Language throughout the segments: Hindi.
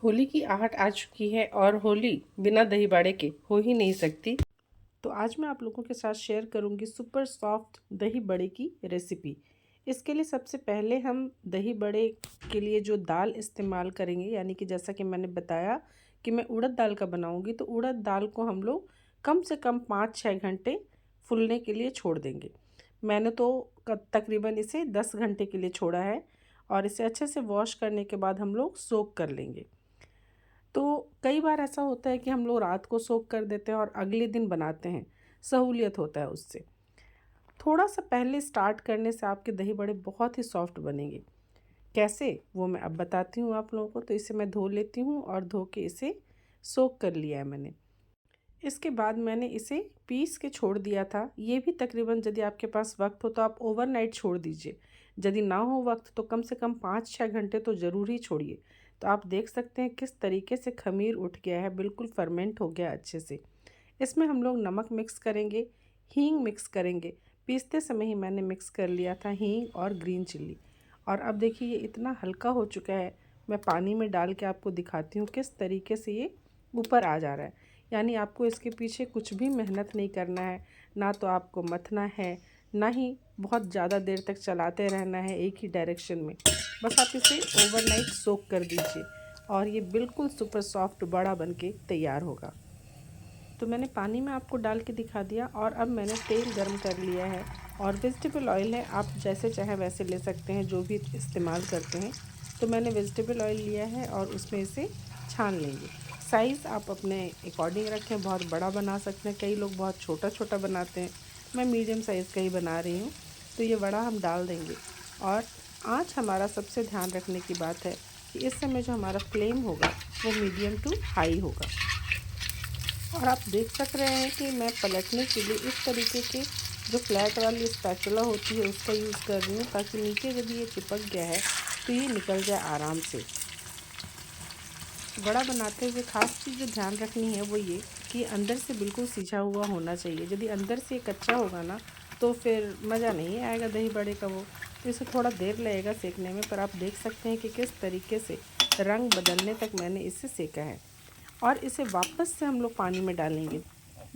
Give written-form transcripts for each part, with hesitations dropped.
होली की आहट आ चुकी है और होली बिना दही बड़े के हो ही नहीं सकती। तो आज मैं आप लोगों के साथ शेयर करूंगी सुपर सॉफ्ट दही बड़े की रेसिपी। इसके लिए सबसे पहले हम दही बड़े के लिए जो दाल इस्तेमाल करेंगे, यानी कि जैसा कि मैंने बताया कि मैं उड़द दाल का बनाऊंगी, तो उड़द दाल को हम लोग कम से कम 5-6 घंटे फूलने के लिए छोड़ देंगे। मैंने तो तकरीबन इसे 10 घंटे के लिए छोड़ा है और इसे अच्छे से वॉश करने के बाद हम लोग सोक कर लेंगे। तो कई बार ऐसा होता है कि हम लोग रात को सोक कर देते हैं और अगले दिन बनाते हैं, सहूलियत होता है उससे। थोड़ा सा पहले स्टार्ट करने से आपके दही बड़े बहुत ही सॉफ्ट बनेंगे। कैसे, वो मैं अब बताती हूँ आप लोगों को। तो इसे मैं धो लेती हूँ और धो के इसे सोक कर लिया है मैंने। इसके बाद मैंने इसे पीस के छोड़ दिया था। ये भी तकरीबन, यदि आपके पास वक्त हो तो आप ओवरनाइट छोड़ दीजिए। यदि ना हो वक्त तो कम से कम 5-6 घंटे तो ज़रूर ही छोड़िए। तो आप देख सकते हैं किस तरीके से खमीर उठ गया है, बिल्कुल फर्मेंट हो गया अच्छे से। इसमें हम लोग नमक मिक्स करेंगे, हींग मिक्स करेंगे। पीसते समय ही मैंने मिक्स कर लिया था हींग और ग्रीन चिल्ली। और अब देखिए ये इतना हल्का हो चुका है। मैं पानी में डाल के आपको दिखाती हूँ किस तरीके से ये ऊपर आ जा रहा है। यानी आपको इसके पीछे कुछ भी मेहनत नहीं करना है, ना तो आपको मथना है, ना ही बहुत ज़्यादा देर तक चलाते रहना है एक ही डायरेक्शन में। बस आप इसे ओवरनाइट सोक कर दीजिए और ये बिल्कुल सुपर सॉफ्ट बड़ा बन के तैयार होगा। तो मैंने पानी में आपको डाल के दिखा दिया और अब मैंने तेल गर्म कर लिया है और वेजिटेबल ऑयल है, आप जैसे चाहे वैसे ले सकते हैं, जो भी इस्तेमाल करते हैं। तो मैंने वेजिटेबल ऑयल लिया है और उसमें इसे छान लेंगे। साइज़ आप अपने अकॉर्डिंग रखें, बहुत बड़ा बना सकते हैं, कई लोग बहुत छोटा छोटा बनाते हैं, मैं मीडियम साइज़ का ही बना रही हूँ। तो ये बड़ा हम डाल देंगे और आँच हमारा सबसे ध्यान रखने की बात है कि इस समय जो हमारा फ्लेम होगा वो मीडियम टू हाई होगा। और आप देख सक रहे हैं कि मैं पलटने के लिए इस तरीके के जो फ्लैट वाली स्पैचुला होती है उसका यूज़ कर रही हूँ, ताकि नीचे जब ये चिपक गया है तो ये निकल जाए आराम से। बड़ा बनाते हुए ख़ास चीज़ जो ध्यान रखनी है वो ये कि अंदर से बिल्कुल सिझा हुआ होना चाहिए। यदि अंदर से कच्चा होगा ना तो फिर मज़ा नहीं आएगा दही बड़े का वो। तो इसे थोड़ा देर लगेगा सेकने में, पर आप देख सकते हैं कि किस तरीके से रंग बदलने तक मैंने इसे सेका है। और इसे वापस से हम लोग पानी में डालेंगे।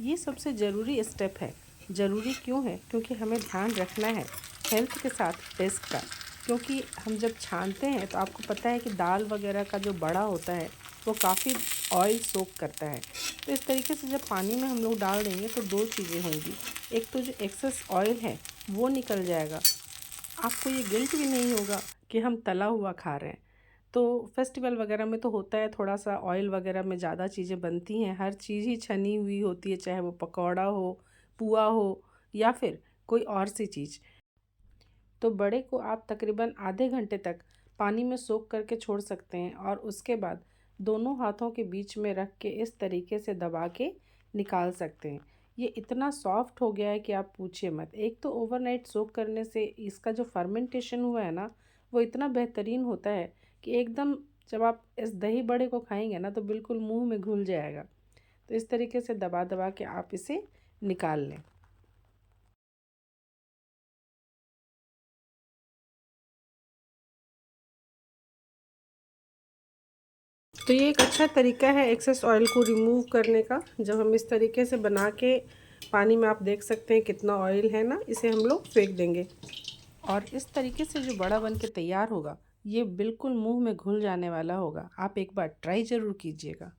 ये सबसे ज़रूरी स्टेप है। ज़रूरी क्यों है? क्योंकि हमें ध्यान रखना है हेल्थ के साथ टेस्ट का। क्योंकि हम जब छानते हैं तो आपको पता है कि दाल वगैरह का जो बड़ा होता है वो काफ़ी ऑयल सोक करता है। तो इस तरीके से जब पानी में हम लोग डाल देंगे तो दो चीज़ें होंगी। एक तो जो एक्सेस ऑयल है वो निकल जाएगा, आपको ये गिल्ट भी नहीं होगा कि हम तला हुआ खा रहे हैं। तो फेस्टिवल वगैरह में तो होता है, थोड़ा सा ऑयल वगैरह में ज़्यादा चीज़ें बनती हैं, हर चीज़ ही छनी हुई होती है, चाहे वो पकौड़ा हो, पुआ हो या फिर कोई और सी चीज़। तो बड़े को आप तकरीबन आधे घंटे तक पानी में सोख करके छोड़ सकते हैं और उसके बाद दोनों हाथों के बीच में रख के इस तरीके से दबा के निकाल सकते हैं। ये इतना सॉफ्ट हो गया है कि आप पूछिए मत। एक तो ओवरनाइट सोक करने से इसका जो फर्मेंटेशन हुआ है ना वो इतना बेहतरीन होता है कि एकदम जब आप इस दही बड़े को खाएंगे ना तो बिल्कुल मुंह में घुल जाएगा। तो इस तरीके से दबा दबा के आप इसे निकाल लें। तो ये एक अच्छा तरीका है एक्सेस ऑयल को रिमूव करने का। जब हम इस तरीके से बना के पानी में, आप देख सकते हैं कितना ऑयल है ना, इसे हम लोग फेंक देंगे और इस तरीके से जो बड़ा बन के तैयार होगा ये बिल्कुल मुंह में घुल जाने वाला होगा। आप एक बार ट्राई ज़रूर कीजिएगा।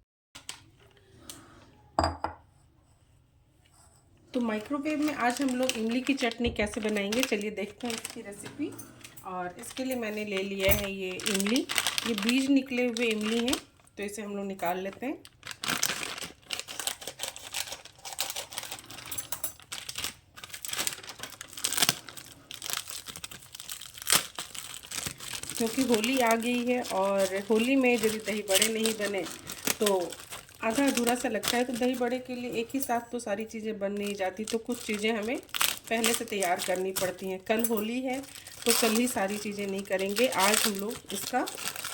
तो माइक्रोवेव में आज हम लोग इमली की चटनी कैसे बनाएंगे, चलिए देखते हैं इसकी रेसिपी। और इसके लिए मैंने ले लिया है ये इमली, ये बीज निकले हुए इमली हैं, तो इसे हम लोग निकाल लेते हैं। क्योंकि होली आ गई है और होली में यदि दही बड़े नहीं बने तो आधा अधूरा सा लगता है। तो दही बड़े के लिए एक ही साथ तो सारी चीज़ें बन नहीं जाती, तो कुछ चीज़ें हमें पहले से तैयार करनी पड़ती हैं। कल होली है तो कल ही सारी चीज़ें नहीं करेंगे, आज हम लोग इसका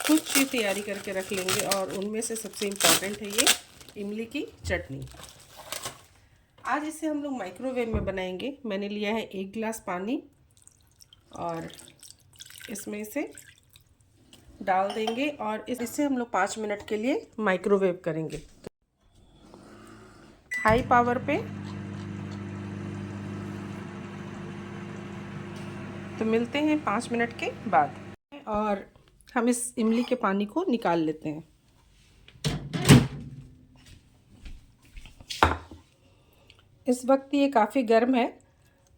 कुछ चीज़ तैयारी करके रख लेंगे और उनमें से सबसे इम्पॉर्टेंट है ये इमली की चटनी। आज इसे हम लोग माइक्रोवेव में बनाएंगे। मैंने लिया है 1 गिलास पानी और इसमें से डाल देंगे और इसे हम लोग 5 मिनट के लिए माइक्रोवेव करेंगे हाई पावर पे। तो मिलते हैं 5 मिनट के बाद और हम इस इमली के पानी को निकाल लेते हैं। इस वक्त ये काफ़ी गर्म है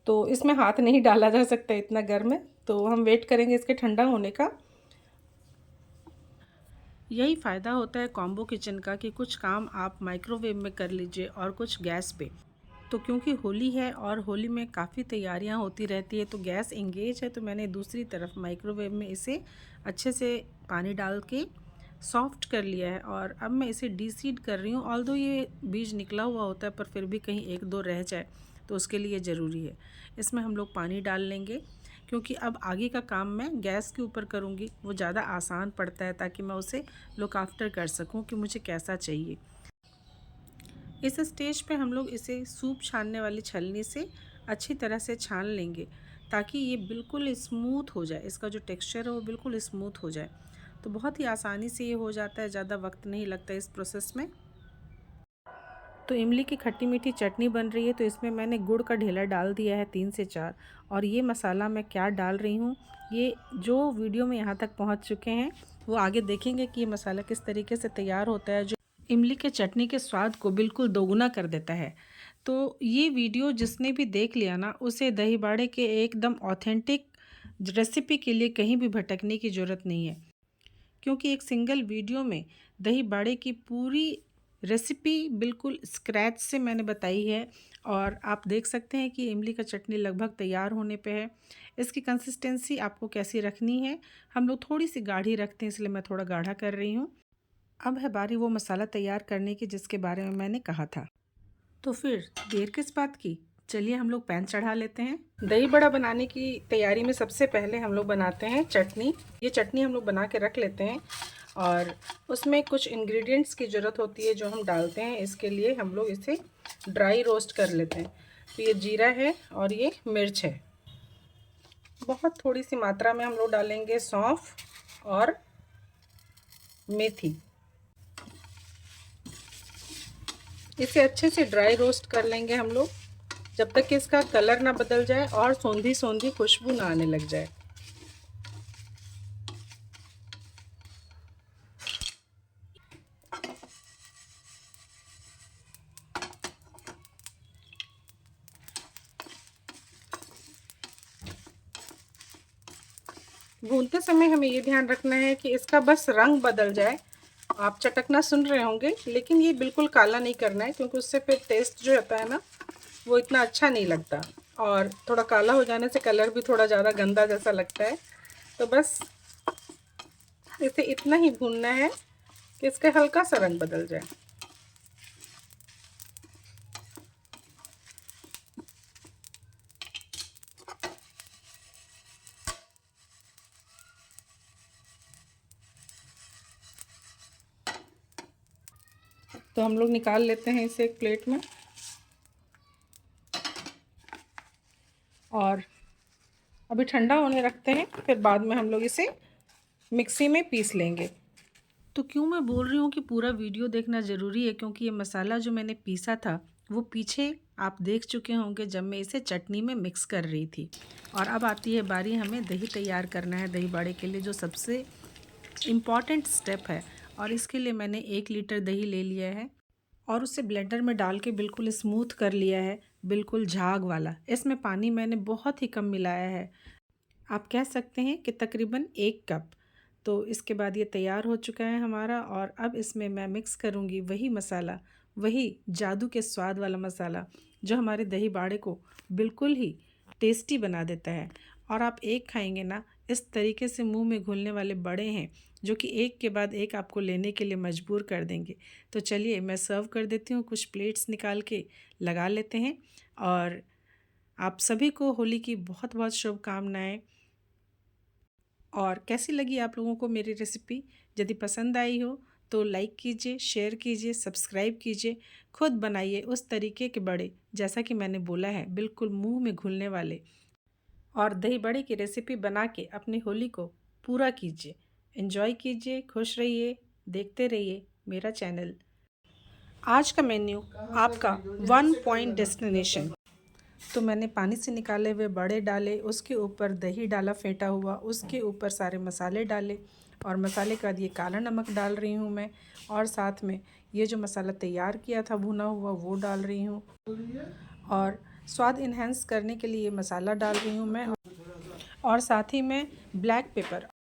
तो इसमें हाथ नहीं डाला जा सकता, इतना गर्म है, तो हम वेट करेंगे इसके ठंडा होने का। यही फ़ायदा होता है कॉम्बो किचन का कि कुछ काम आप माइक्रोवेव में कर लीजिए और कुछ गैस पे। तो क्योंकि होली है और होली में काफ़ी तैयारियां होती रहती है तो गैस इंगेज है, तो मैंने दूसरी तरफ माइक्रोवेव में इसे अच्छे से पानी डाल के सॉफ्ट कर लिया है और अब मैं इसे डीसीड कर रही हूँ। ऑल्दो ये बीज निकला हुआ होता है पर फिर भी कहीं एक दो रह जाए तो उसके लिए ज़रूरी है। इसमें हम लोग पानी डाल लेंगे क्योंकि अब आगे का काम मैं गैस के ऊपर करूँगी, वो ज़्यादा आसान पड़ता है ताकि मैं उसे लुक आफ्टर कर सकूँ कि मुझे कैसा चाहिए। इस स्टेज पे हम लोग इसे सूप छानने वाली छलनी से अच्छी तरह से छान लेंगे ताकि ये बिल्कुल स्मूथ हो जाए, इसका जो टेक्सचर है वो बिल्कुल स्मूथ हो जाए। तो बहुत ही आसानी से ये हो जाता है, ज़्यादा वक्त नहीं लगता इस प्रोसेस में। तो इमली की खट्टी मीठी चटनी बन रही है तो इसमें मैंने गुड़ का ढेला डाल दिया है 3 से 4। और ये मसाला मैं क्या डाल रही हूँ, ये जो वीडियो में यहाँ तक पहुँच चुके हैं वो आगे देखेंगे कि ये मसाला किस तरीके से तैयार होता है, जो इमली के चटनी के स्वाद को बिल्कुल दोगुना कर देता है। तो ये वीडियो जिसने भी देख लिया ना, उसे दही बाड़े के एकदम ऑथेंटिक रेसिपी के लिए कहीं भी भटकने की ज़रूरत नहीं है, क्योंकि एक सिंगल वीडियो में दही बाड़े की पूरी रेसिपी बिल्कुल स्क्रैच से मैंने बताई है। और आप देख सकते हैं कि इमली का चटनी लगभग तैयार होने पे है। इसकी कंसिस्टेंसी आपको कैसी रखनी है, हम लोग थोड़ी सी गाढ़ी रखते हैं इसलिए मैं थोड़ा गाढ़ा कर रही हूँ। अब है बारी वो मसाला तैयार करने की जिसके बारे में मैंने कहा था। तो फिर देर किस बात की, चलिए हम लोग पैन चढ़ा लेते हैं। दही बड़ा बनाने की तैयारी में सबसे पहले हम लोग बनाते हैं चटनी। ये चटनी हम लोग बना के रख लेते हैं और उसमें कुछ इंग्रेडिएंट्स की ज़रूरत होती है जो हम डालते हैं। इसके लिए हम लोग इसे ड्राई रोस्ट कर लेते हैं। तो ये जीरा है और ये मिर्च है। बहुत थोड़ी सी मात्रा में हम लोग डालेंगे सौंफ और मेथी। इसे अच्छे से ड्राई रोस्ट कर लेंगे हम लोग जब तक कि इसका कलर ना बदल जाए और सौंधी सौंधी खुशबू ना आने लग जाए। भूनते समय हमें ये ध्यान रखना है कि इसका बस रंग बदल जाए। आप चटकना सुन रहे होंगे, लेकिन ये बिल्कुल काला नहीं करना है क्योंकि उससे फिर टेस्ट जो होता है ना वो इतना अच्छा नहीं लगता। और थोड़ा काला हो जाने से कलर भी थोड़ा ज़्यादा गंदा जैसा लगता है। तो बस इसे इतना ही भूनना है कि इसका हल्का सा रंग बदल जाए। तो हम लोग निकाल लेते हैं इसे एक प्लेट में और अभी ठंडा होने रखते हैं, फिर बाद में हम लोग इसे मिक्सी में पीस लेंगे। तो क्यों मैं बोल रही हूँ कि पूरा वीडियो देखना ज़रूरी है, क्योंकि ये मसाला जो मैंने पीसा था वो पीछे आप देख चुके होंगे जब मैं इसे चटनी में मिक्स कर रही थी। और अब आती है बारी हमें दही तैयार करना है, दही बाड़े के लिए जो सबसे इम्पॉर्टेंट स्टेप है। और इसके लिए मैंने 1 लीटर दही ले लिया है और उसे ब्लेंडर में डाल के बिल्कुल स्मूथ कर लिया है, बिल्कुल झाग वाला। इसमें पानी मैंने बहुत ही कम मिलाया है, आप कह सकते हैं कि तकरीबन 1 कप। तो इसके बाद ये तैयार हो चुका है हमारा और अब इसमें मैं मिक्स करूँगी वही मसाला, वही जादू के स्वाद वाला मसाला जो हमारे दही बाड़े को बिल्कुल ही टेस्टी बना देता है। और आप एक खाएंगे ना, इस तरीके से मुंह में घुलने वाले बड़े हैं जो कि एक के बाद एक आपको लेने के लिए मजबूर कर देंगे। तो चलिए मैं सर्व कर देती हूँ, कुछ प्लेट्स निकाल के लगा लेते हैं। और आप सभी को होली की बहुत बहुत शुभकामनाएं। और कैसी लगी आप लोगों को मेरी रेसिपी? यदि पसंद आई हो तो लाइक कीजिए, शेयर कीजिए, सब्सक्राइब कीजिए। खुद बनाइए उस तरीके के बड़े जैसा कि मैंने बोला है, बिल्कुल मुंह में घुलने वाले। और दही बड़े की रेसिपी बना के अपनी होली को पूरा कीजिए। एंजॉय कीजिए, खुश रहिए, देखते रहिए मेरा चैनल। आज का मेन्यू आपका 1 पॉइंट डेस्टिनेशन। तो मैंने पानी से निकाले हुए बड़े डाले, उसके ऊपर दही डाला फेंटा हुआ, उसके ऊपर सारे मसाले डाले और मसाले के बाद ये काला नमक डाल रही हूँ मैं, और साथ में ये जो मसाला तैयार किया था भुना हुआ वो डाल रही हूँ, और स्वाद इन्हेंस करने के लिए मसाला डाल रही हूँ मैं, और साथ ही में ब्लैक पेपर